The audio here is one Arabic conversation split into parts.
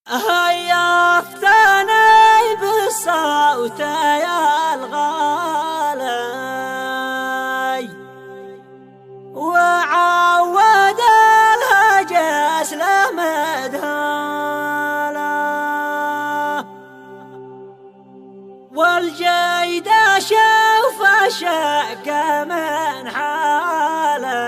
هيفتني بالصوت يا الغالي وعود الهجس لمدهاله والجيد شوف شق من حالي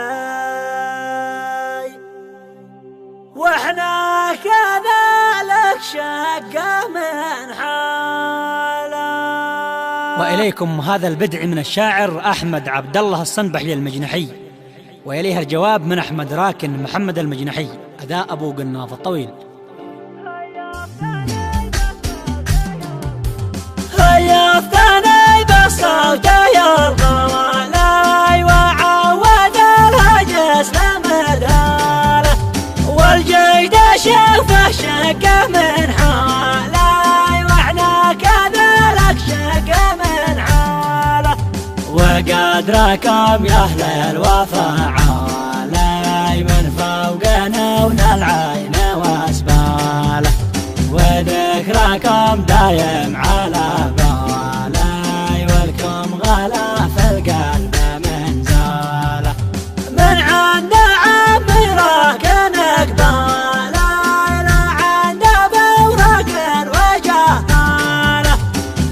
واحنا كذلك شق من حاله. وإليكم هذا البدع من الشاعر أحمد عبد الله الصنبحي المجنحي، وإليها الجواب من أحمد راكن محمد المجنحي، أداء أبو قناف الطويل. هيفتني بالصوت يا الغالي وعود الهجس لمدهاله والجيد شوفه شق من حاله واحنا كذلك شق من حاله وقد ركب يا اهل الوفا عالي من فوقنا ونالعين واسباله وذكركم دايم على بالي والكم غلا في القلب من زاله من عند عمي راكنك بالي لا عند بورق وجهاله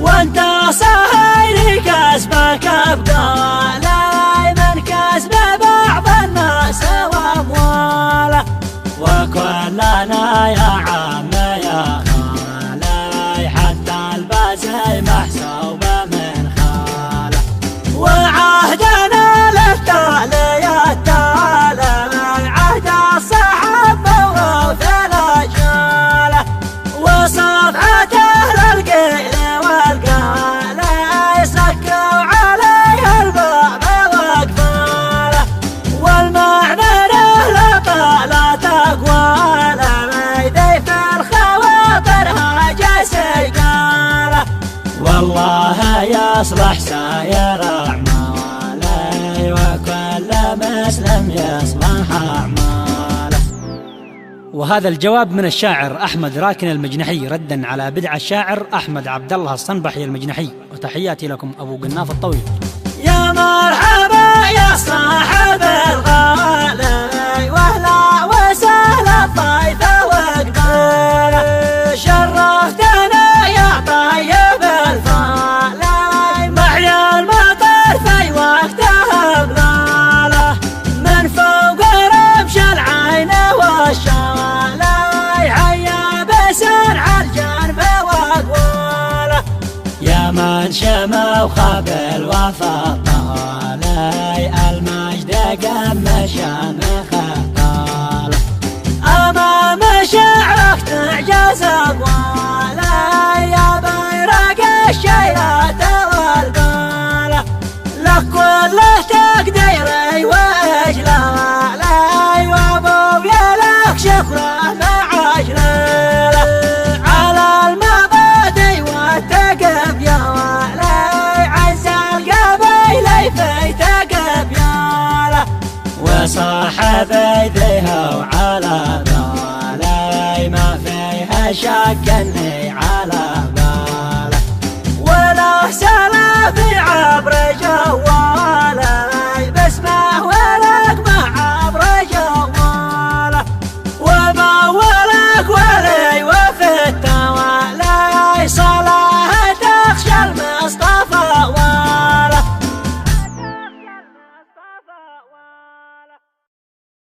وانت صهيري كسبك بقالي من كسب بعض الناس وامواله وكلنا يا عم يا خالي حتى البازي محسوب من خاله وعهدنا للتالي التالي عهد الصحابة وروث الأجيال وصفحته للقيل والقال سكوا عليه الباب واقفاله والمعنى له طال تقوال ميدي في الخواطر هاجس قاله والله يصلح ساير أعمالي وكل مسلم يصلح أعماله. وهذا الجواب من الشاعر أحمد راكن المجنحي ردا على بدع الشاعر أحمد عبد الله الصنبحي المجنحي، وتحياتي لكم أبو قناف الطويل. يا مرحبا يا صاحب الغالي واهلا وسهلا الضيف وقباله شرفتنا يا طيب الفالي محيا المطر في وقتها بلاله من فوق رمش العين والشاله حيا بسرع الجنب واقواله يا من شمى وخاب الوفا طالي المجد قم شان خطاله امام شعرك تعجز اقواله يا بيرق الشيلات والباله لك كل تقديري واجلاله وابويا لك شكره مع اجلاله على المبادئ والتقب يا ولي عز القبيلي في تقب يا له وصاحبي ذيها وعلى بالي ما فيها شك اني على